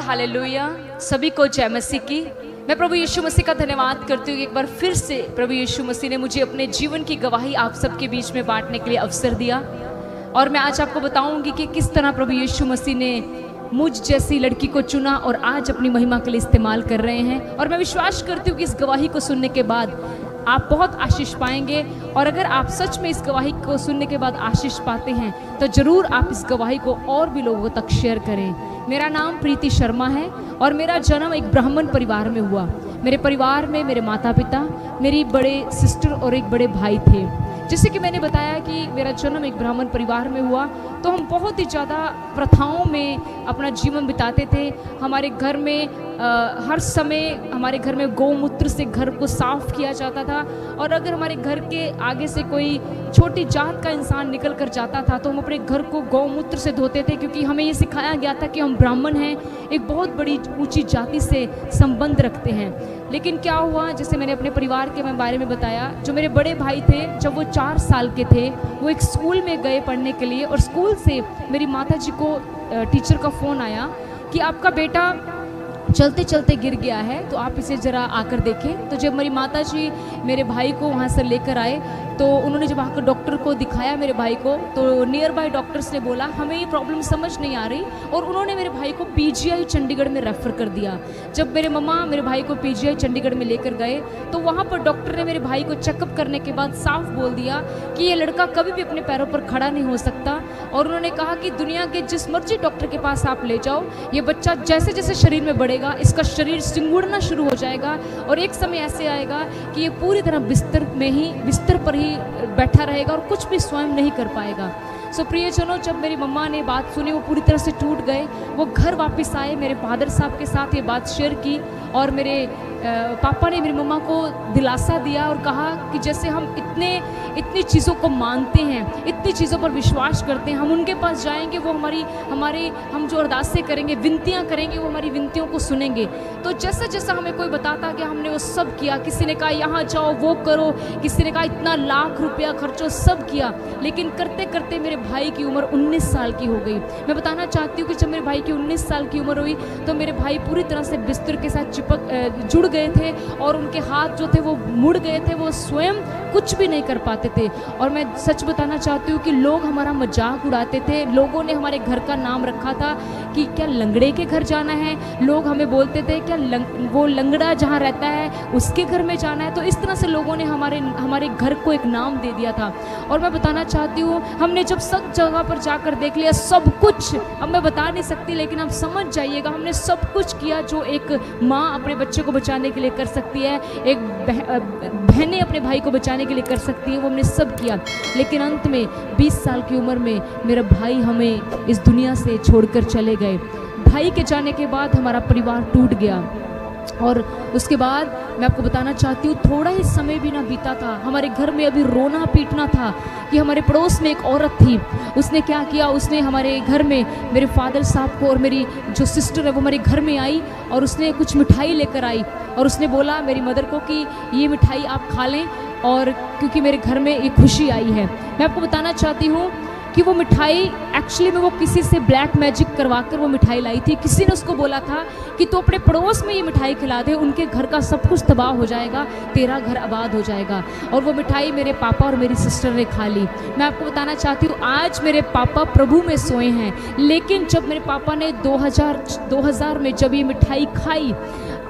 Hallelujah. सभी को जय मसीह की। मैं प्रभु यीशु मसीह का धन्यवाद करती हूँ कि एक बार फिर से प्रभु यीशु मसीह ने मुझे अपने जीवन की गवाही आप सबके बीच में बांटने के लिए अवसर दिया। और मैं आज आपको बताऊंगी कि किस तरह प्रभु यीशु मसीह ने मुझ जैसी लड़की को चुना और आज अपनी महिमा के लिए इस्तेमाल कर रहे हैं। और मैं विश्वास करती हूँ कि इस गवाही को सुनने के बाद आप बहुत आशीष पाएंगे। और अगर आप सच में इस गवाही को सुनने के बाद आशीष पाते हैं तो ज़रूर आप इस गवाही को और भी लोगों तक शेयर करें। मेरा नाम प्रीति शर्मा है और मेरा जन्म एक ब्राह्मण परिवार में हुआ। मेरे परिवार में मेरे माता पिता, मेरी बड़े सिस्टर और एक बड़े भाई थे। जैसे कि मैंने बताया कि मेरा जन्म एक ब्राह्मण परिवार में हुआ, तो हम बहुत ही ज़्यादा प्रथाओं में अपना जीवन बिताते थे। हमारे घर में हर समय हमारे घर में गौमूत्र से घर को साफ किया जाता था। और अगर हमारे घर के आगे से कोई छोटी जात का इंसान निकल कर जाता था तो हम अपने घर को गौमूत्र से धोते थे, क्योंकि हमें ये सिखाया गया था कि हम ब्राह्मण हैं, एक बहुत बड़ी ऊंची जाति से संबंध रखते हैं। लेकिन क्या हुआ, जैसे मैंने अपने परिवार के बारे में बताया, जो मेरे बड़े भाई थे जब वो 4 साल के थे वो एक स्कूल में गए पढ़ने के लिए, और स्कूल से मेरी माता जी को टीचर का फ़ोन आया कि आपका बेटा चलते चलते गिर गया है, तो आप इसे ज़रा आकर देखें। तो जब मेरी माता जी मेरे भाई को वहाँ से लेकर आए तो उन्होंने जब आकर डॉक्टर को दिखाया मेरे भाई को, तो नियर बाय डॉक्टर्स ने बोला हमें ये प्रॉब्लम समझ नहीं आ रही, और उन्होंने मेरे भाई को पीजीआई चंडीगढ़ में रेफ़र कर दिया। जब मेरे मम्मा मेरे भाई को पीजीआई चंडीगढ़ में लेकर गए तो वहाँ पर डॉक्टर ने मेरे भाई को चेकअप करने के बाद साफ बोल दिया कि ये लड़का कभी भी अपने पैरों पर खड़ा नहीं हो सकता। और उन्होंने कहा कि दुनिया के जिस मर्जी डॉक्टर के पास आप ले जाओ, ये बच्चा जैसे जैसे शरीर में बढ़ेगा इसका शरीर सिंगुड़ना शुरू हो जाएगा, और एक समय ऐसे आएगा कि ये पूरी तरह बिस्तर पर ही बैठा रहेगा और कुछ भी स्वयं नहीं कर पाएगा। सो प्रियजनों, जब मेरी मम्मा ने बात सुनी वो पूरी तरह से टूट गए। वो घर वापस आए, मेरे फादर साहब के साथ ये बात शेयर की, और मेरे पापा ने मेरी मम्मा को दिलासा दिया और कहा कि जैसे हम इतनी चीज़ों को मानते हैं, इतनी चीज़ों पर विश्वास करते हैं, हम उनके पास जाएंगे, वो हम जो अरदासें करेंगे, विनतियां करेंगे, वो हमारी विनतियों को सुनेंगे। तो जैसा जैसा हमें कोई बताता कि हमने वो सब किया। किसी ने कहा यहाँ जाओ वो करो, किसी ने कहा इतना लाख रुपया खर्चो, सब किया। लेकिन करते करते मेरे भाई की उम्र 19 साल की हो गई। मैं बताना चाहती हूँ कि जब मेरे भाई की 19 साल की उम्र हुई तो मेरे भाई पूरी तरह से बिस्तर के साथ जुड़ गए थे, और उनके हाथ जो थे वो मुड़ गए थे, वो स्वयं कुछ भी नहीं कर पाते थे। और मैं सच बताना चाहती हूँ कि लोग हमारा मजाक उड़ाते थे। लोगों ने हमारे घर का नाम रखा था कि क्या लंगड़े के घर जाना है। लोग हमें बोलते थे क्या वो लंगड़ा जहाँ रहता है उसके घर में जाना है। तो इस तरह से लोगों ने हमारे घर को एक नाम दे दिया था। और मैं बताना चाहती हूँ, हमने जब सब जगह पर जाकर देख लिया सब कुछ, अब मैं बता नहीं सकती लेकिन आप समझ जाइएगा, हमने सब कुछ किया जो एक माँ अपने बच्चे को बचाने के लिए कर सकती है, एक बहनें अपने भाई को बचाने के लिए कर सकती है, वो हमने सब किया। लेकिन अंत में 20 साल की उम्र में मेरा भाई हमें इस दुनिया से छोड़कर चले गए। भाई के जाने के बाद हमारा परिवार टूट गया। और उसके बाद मैं आपको बताना चाहती हूँ, थोड़ा ही समय भी ना बीता था, हमारे घर में अभी रोना पीटना था कि हमारे पड़ोस में एक औरत थी। उसने क्या किया, उसने हमारे घर में मेरे फादर साहब को, और मेरी जो सिस्टर है वो हमारे घर में आई, और उसने कुछ मिठाई लेकर आई, और उसने बोला मेरी मदर को कि ये मिठाई आप खा लें, और क्योंकि मेरे घर में ये खुशी आई है। मैं आपको बताना चाहती हूँ कि वो मिठाई एक्चुअली में वो किसी से ब्लैक मैजिक करवाकर वो मिठाई लाई थी। किसी ने उसको बोला था कि तू अपने पड़ोस में ये मिठाई खिला दे, उनके घर का सब कुछ तबाह हो जाएगा, तेरा घर आबाद हो जाएगा। और वो मिठाई मेरे पापा और मेरी सिस्टर ने खा ली। मैं आपको बताना चाहती हूँ, आज मेरे पापा प्रभु में सोए हैं, लेकिन जब मेरे पापा ने 2000 में जब ये मिठाई खाई,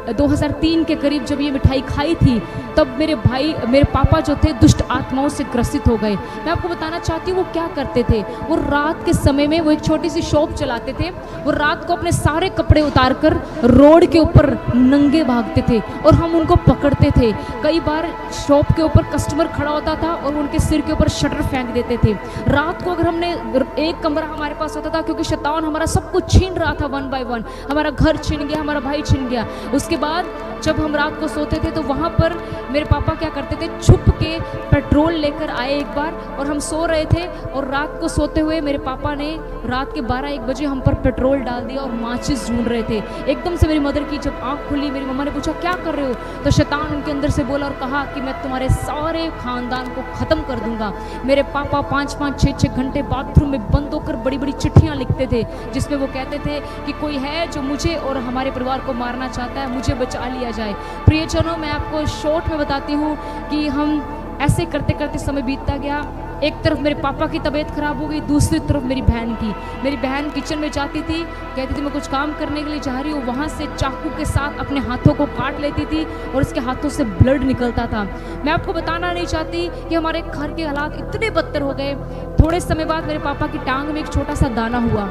2003 के करीब जब ये मिठाई खाई थी, तब मेरे पापा जो थे दुष्ट आत्माओं से ग्रसित हो गए। मैं आपको बताना चाहती हूँ वो क्या करते थे, वो रात के समय में वो एक छोटी सी शॉप चलाते थे। वो रात को अपने सारे कपड़े उतारकर रोड के ऊपर नंगे भागते थे, और हम उनको पकड़ते थे। कई बार शॉप के ऊपर कस्टमर खड़ा होता था और उनके सिर के ऊपर शटर फेंक देते थे। रात को अगर हमने एक कमरा हमारे पास होता था, क्योंकि शैतान हमारा सब कुछ छीन रहा था 1 by 1, हमारा घर छीन गया, हमारा भाई छीन गया। उसके बाद जब हम रात को सोते थे तो वहाँ पर मेरे पापा क्या करते थे, छुप के पेट्रोल लेकर आए एक बार, और हम सो रहे थे और रात को सोते हुए मेरे पापा ने रात के 12-1 बजे हम पर पेट्रोल डाल दिया और माचिस ढूंढ रहे थे। एकदम से मेरी मदर की जब आँख खुली, मेरी मम्मा ने पूछा क्या कर रहे हो, तो शैतान उनके अंदर से बोला और कहा कि मैं तुम्हारे सारे खानदान को ख़त्म कर दूंगा। मेरे पापा 5-5, 6-6 घंटे बाथरूम में बंद होकर बड़ी बड़ी चिट्ठियाँ लिखते थे, जिसमें वो कहते थे कि कोई है जो मुझे और हमारे परिवार को मारना चाहता है, मुझे बचा लिया जाए। प्रियजनों, मैं आपको शॉर्ट में बताती हूँ कि हम ऐसे करते करते समय बीतता गया। एक तरफ मेरे पापा की तबीयत खराब हो गई, दूसरी तरफ मेरी बहन की। मेरी बहन किचन में जाती थी, कहती थी मैं कुछ काम करने के लिए जा रही हूँ, वहाँ से चाकू के साथ अपने हाथों को काट लेती थी और उसके हाथों से ब्लड निकलता था। मैं आपको बताना नहीं चाहती कि हमारे घर के हालात इतने बदतर हो गए। थोड़े समय बाद मेरे पापा की टांग में एक छोटा सा दाना हुआ।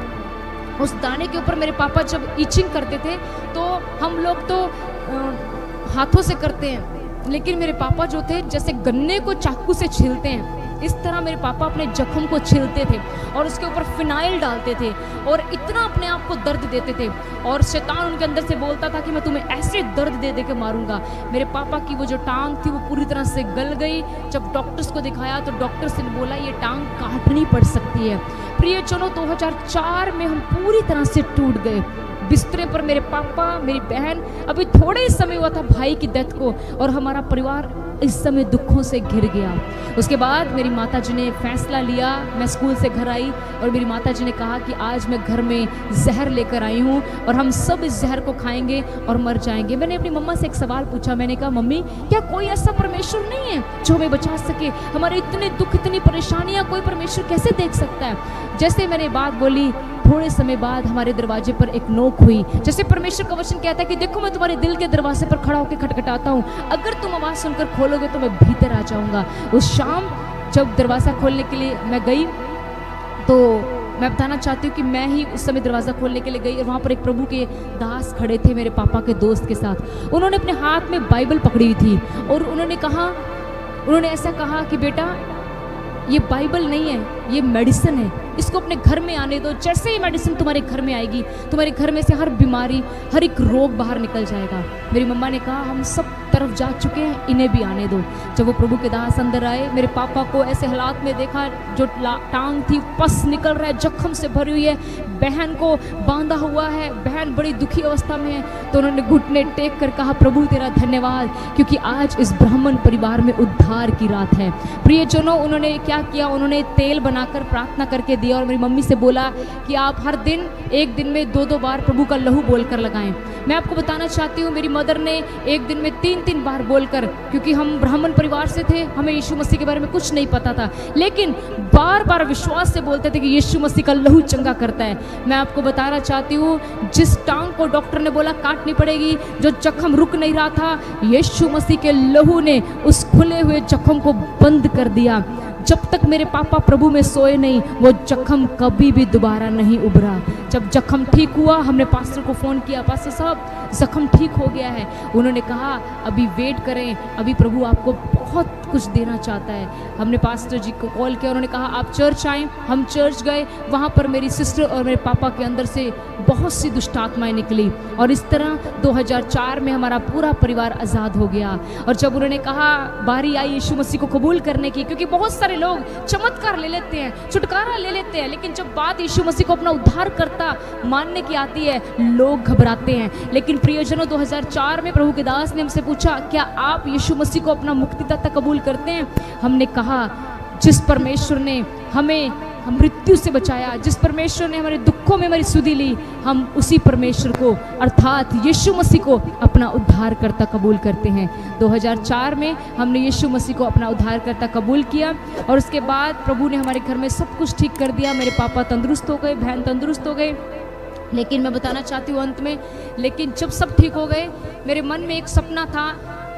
उस दाने के ऊपर मेरे पापा जब ईचिंग करते थे तो हम लोग तो हाथों से करते हैं, लेकिन मेरे पापा जो थे जैसे गन्ने को चाकू से छीलते हैं, इस तरह मेरे पापा अपने जख्म को छीलते थे और उसके ऊपर फिनाइल डालते थे और इतना अपने आप को दर्द देते थे। और शैतान उनके अंदर से बोलता था कि मैं तुम्हें ऐसे दर्द दे दे के मारूंगा। मेरे पापा की वो जो टांग थी वो पूरी तरह से गल गई। जब डॉक्टर्स को दिखाया तो डॉक्टर्स ने बोला ये टांग काटनी पड़ सकती है। प्रियजनों, 2004 में हम पूरी तरह से टूट गए। बिस्तरे पर मेरे पापा, मेरी बहन, अभी थोड़े ही समय हुआ था भाई की डेथ को, और हमारा परिवार इस समय दुखों से घिर गया। उसके बाद मेरी माताजी ने फैसला लिया, मैं स्कूल से घर आई और मेरी माताजी ने कहा कि आज मैं घर में जहर लेकर आई हूँ और हम सब इस जहर को खाएंगे और मर जाएंगे। मैंने अपनी मम्मा से एक सवाल पूछा, मैंने कहा मम्मी क्या कोई ऐसा परमेश्वर नहीं है जो हमें बचा सके? हमारे इतने दुख, इतनी परेशानियाँ कोई परमेश्वर कैसे देख सकता है? जैसे मैंने बात बोली, थोड़े समय बाद हमारे दरवाजे पर एक नोक हुई। जैसे परमेश्वर का वचन कहता है कि देखो मैं तुम्हारे दिल के दरवाजे पर खड़ा होकर खटखटाता हूँ, अगर तुम आवाज़ सुनकर खोलोगे तो मैं भीतर आ जाऊँगा। उस शाम जब दरवाज़ा खोलने के लिए मैं गई तो मैं बताना चाहती हूँ कि मैं ही उस समय दरवाज़ा खोलने के लिए गई और वहाँ पर एक प्रभु के दास खड़े थे मेरे पापा के दोस्त के साथ। उन्होंने अपने हाथ में बाइबल पकड़ी थी और उन्होंने ऐसा कहा कि बेटा ये बाइबल नहीं है, ये मेडिसिन है, इसको अपने घर में आने दो। जैसे ही मेडिसिन तुम्हारे घर में आएगी, तुम्हारे घर में से हर बीमारी, हर एक रोग बाहर निकल जाएगा। मेरी मम्मा ने कहा हम सब तरफ जा चुके हैं, इन्हें भी आने दो। जब वो प्रभु के दास अंदर आए, मेरे पापा को ऐसे हालात में देखा, जो टांग थी पस निकल रहा है, जख्म से भरी हुई है, बहन को बांधा हुआ है, बहन बड़ी दुखी अवस्था में है, तो उन्होंने घुटने टेक कर कहा प्रभु तेरा धन्यवाद, क्योंकि आज इस ब्राह्मण परिवार में उद्धार की रात है। प्रियजनों, उन्होंने क्या किया, उन्होंने तेल बनाकर प्रार्थना करके दिया और मेरी मम्मी से बोला कि आप हर दिन एक दिन में 2-2 बार प्रभु का लहू बोलकर लगाएं। मैं आपको बताना चाहती हूँ मेरी मदर ने एक दिन में 3-3 बार बोलकर, क्योंकि हम ब्राह्मण परिवार से थे, हमें यीशु मसीह के बारे में कुछ नहीं पता था, लेकिन बार बार विश्वास से बोलते थे कि यीशु मसीह का लहू चंगा करता है। मैं आपको बताना चाहती हूँ जिस टांग को डॉक्टर ने बोला काटनी पड़ेगी, जो जख्म रुक नहीं रहा था, यीशु मसीह के लहू ने उस खुले हुए जख्म को बंद कर दिया। जब तक मेरे पापा प्रभु में सोए नहीं, वो जख्म कभी भी दोबारा नहीं उभरा। जब जख्म ठीक हुआ, हमने पास्टर को फ़ोन किया, पास्टर साहब जख्म ठीक हो गया है। उन्होंने कहा अभी वेट करें, अभी प्रभु आपको बहुत कुछ देना चाहता है। हमने पास्टर जी को कॉल किया, उन्होंने कहा आप चर्च आएँ। हम चर्च गए, वहाँ पर मेरी सिस्टर और मेरे पापा के अंदर से बहुत सी दुष्ट आत्माएं निकली और इस तरह 2004 में हमारा पूरा परिवार आज़ाद हो गया। और जब उन्होंने कहा बारी आई यीशु मसीह को कबूल करने की, क्योंकि बहुत सारे लोग चमत्कार ले लेते हैं, छुटकारा ले लेते हैं, लेकिन जब बात यीशु मसीह को अपना उद्धारकर्ता मानने की आती है, लोग घबराते हैं। लेकिन प्रियजनों, 2004 में प्रभु के दास ने हमसे पूछा क्या आप यीशु मसीह को अपना मुक्तिदाता कबूल करते हैं? हमने कहा जिस परमेश्वर ने हमें मृत्यु से बचाया, जिस परमेश्वर ने हमारे दुखों में हमारी सुधि ली, हम उसी परमेश्वर को अर्थात यीशु मसीह को अपना उद्धारकर्ता कबूल करते हैं। 2004 में हमने यीशु मसीह को अपना उद्धारकर्ता कबूल किया और उसके बाद प्रभु ने हमारे घर में सब कुछ ठीक कर दिया। मेरे पापा तंदुरुस्त हो गए, बहन तंदुरुस्त हो गए। लेकिन मैं बताना चाहती हूँ अंत में, लेकिन जब सब ठीक हो गए, मेरे मन में एक सपना था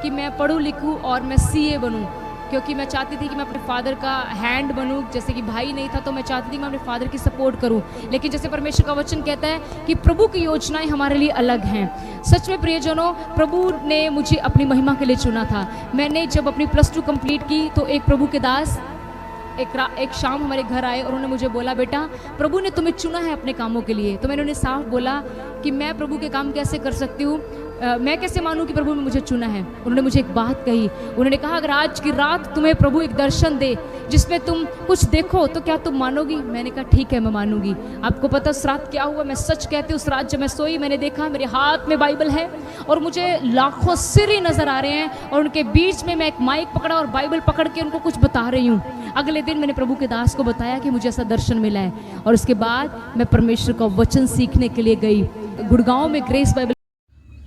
कि मैं पढ़ूँ लिखूँ और मैं CA बनूँ, क्योंकि मैं चाहती थी कि मैं अपने फादर का हैंड बनूं। जैसे कि भाई नहीं था तो मैं चाहती थी कि मैं अपने फादर की सपोर्ट करूं। लेकिन जैसे परमेश्वर का वचन कहता है कि प्रभु की योजनाएं हमारे लिए अलग हैं। सच में प्रियजनों, प्रभु ने मुझे अपनी महिमा के लिए चुना था। मैंने जब अपनी +2 कंप्लीट की तो एक प्रभु के दास एक शाम हमारे घर आए और उन्होंने मुझे बोला, बेटा प्रभु ने तुम्हें चुना है अपने कामों के लिए। तो मैंने उन्हें साफ बोला कि मैं प्रभु के काम कैसे कर सकती हूँ, मैं कैसे मानूं कि प्रभु ने मुझे चुना है। उन्होंने मुझे एक बात कही, उन्होंने कहा अगर आज की रात तुम्हें प्रभु एक दर्शन दे जिसमें तुम कुछ देखो तो क्या तुम मानोगी। मैंने कहा ठीक है मैं मानूंगी। आपको पता उस रात क्या हुआ, मैं सच कहती हूँ, उस रात जब मैं सोई मैंने देखा मेरे हाथ में बाइबल है और मुझे लाखों सिर ही नजर आ रहे हैं और उनके बीच में मैं एक माइक पकड़ा और बाइबल पकड़ के उनको कुछ बता रही हूँ। अगले दिन मैंने प्रभु के दास को बताया कि मुझे ऐसा दर्शन मिला है और उसके बाद मैं परमेश्वर का वचन सीखने के लिए गई गुड़गांव में ग्रेस बाइबल।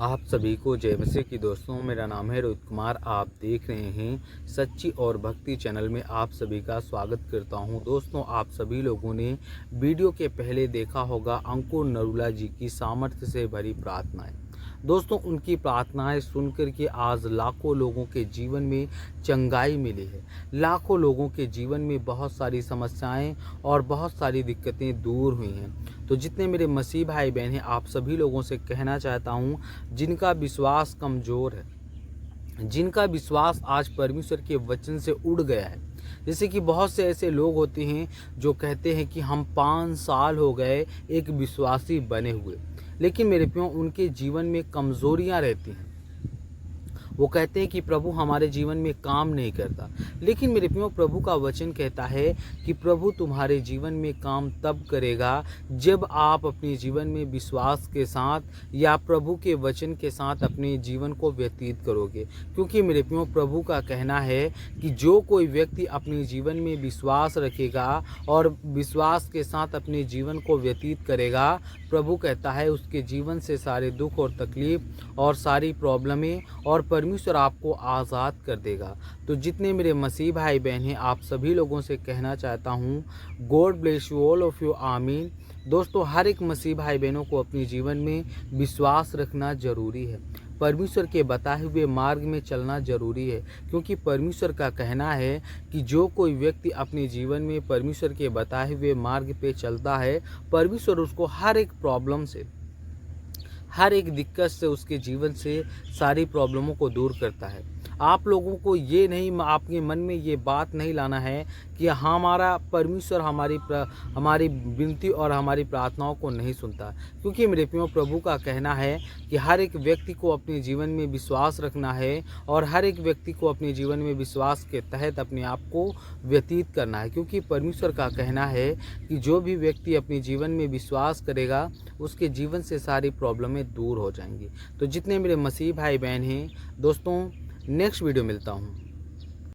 आप सभी को जय मसीह की दोस्तों, मेरा नाम है रोहित कुमार। आप देख रहे हैं सच्ची और भक्ति चैनल में आप सभी का स्वागत करता हूं। दोस्तों, आप सभी लोगों ने वीडियो के पहले देखा होगा अंकुर नरूला जी की सामर्थ्य से भरी प्रार्थनाएं। दोस्तों, उनकी प्रार्थनाएं सुनकर के आज लाखों लोगों के जीवन में चंगाई मिली है। लाखों लोगों के जीवन में बहुत सारी समस्याएं और बहुत सारी दिक्कतें दूर हुई हैं। तो जितने मेरे मसीह भाई बहन हैं, आप सभी लोगों से कहना चाहता हूं, जिनका विश्वास कमज़ोर है, जिनका विश्वास आज परमेश्वर के वचन से उड़ गया है। जैसे कि बहुत से ऐसे लोग होते हैं जो कहते हैं कि हम 5 साल हो गए एक विश्वासी बने हुए, लेकिन मेरे प्रियो उनके जीवन में कमज़ोरियां रहती हैं। वो कहते हैं कि प्रभु हमारे जीवन में काम नहीं करता, लेकिन मेरे प्रियो प्रभु का वचन कहता है कि प्रभु तुम्हारे जीवन में काम तब करेगा जब आप अपने जीवन में विश्वास के साथ या प्रभु के वचन के साथ अपने जीवन को व्यतीत करोगे। क्योंकि मेरे प्रियो प्रभु का कहना है कि जो कोई व्यक्ति अपने जीवन में विश्वास रखेगा और विश्वास के साथ अपने जीवन को व्यतीत करेगा, प्रभु कहता है उसके जीवन से सारे दुख और तकलीफ और सारी प्रॉब्लमें और परमेश्वर आपको आज़ाद कर देगा। तो जितने मेरे मसीह भाई बहन हैं, आप सभी लोगों से कहना चाहता हूँ, God bless you all of you, आमीन। दोस्तों, हर एक मसीह भाई बहनों को अपने जीवन में विश्वास रखना जरूरी है। परमेश्वर के बताए हुए मार्ग में चलना जरूरी है, क्योंकि परमेश्वर का कहना है कि जो कोई व्यक्ति अपने जीवन में परमेश्वर के बताए हुए मार्ग पे चलता है, परमेश्वर उसको हर एक प्रॉब्लम से, हर एक दिक्कत से, उसके जीवन से सारी प्रॉब्लमों को दूर करता है। आप लोगों को ये नहीं, आपके मन में ये बात नहीं लाना है कि हमारा परमेश्वर हमारी विनती और हमारी प्रार्थनाओं को नहीं सुनता, क्योंकि मेरे प्रियो प्रभु का कहना है कि हर एक व्यक्ति को अपने जीवन में विश्वास रखना है और हर एक व्यक्ति को अपने जीवन में विश्वास के तहत अपने आप को व्यतीत करना है। क्योंकि परमेश्वर का कहना है कि जो भी व्यक्ति अपने जीवन में विश्वास करेगा उसके जीवन से सारी प्रॉब्लमें दूर हो जाएंगी। तो जितने मेरे मसीह भाई बहन हैं, दोस्तों नेक्स्ट वीडियो मिलता हूँ।